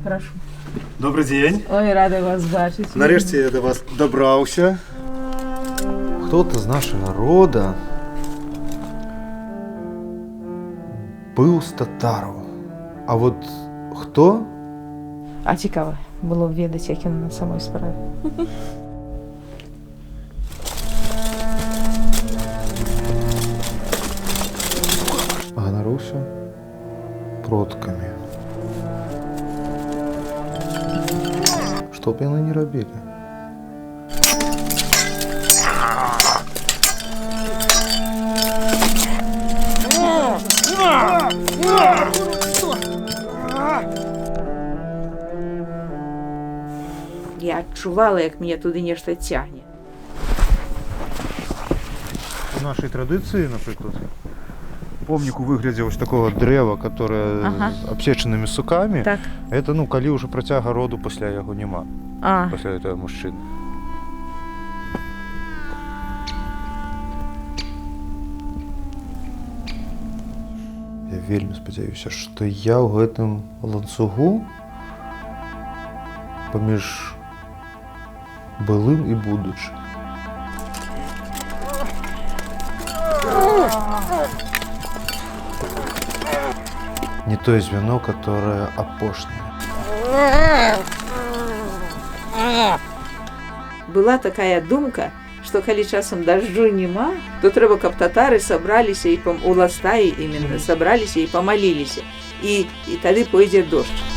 Прошу. Добрый день. Ой, рада вас бачить. Нарешті я до вас добрався. Хто-то з нашого рода був з татаров. А от хто? А цікаво було б відати, як він на самої справі. Ганаруся продками. Што б яны не рабілі? Я адчувала, як мяне туди нешта цягне. У нашей традыцыі, напрыклад, помнік у выглядзе вось такого дрэва, которое з абсечанымі сукамі. Так. Это, калі ўжо працяга роду пасля яго няма. Пасля этого мужчыны. Я вельмі спадзяюся, што я ў гэтым ланцугу паміж былым і будучым. Не тое звено, которое апошняе. Была такая думка, што калі часам дажджу няма, то трэба, каб татары сабраліся і у Ластаі іменно сабраліся і памаліліся. І тады пойдзе дождж.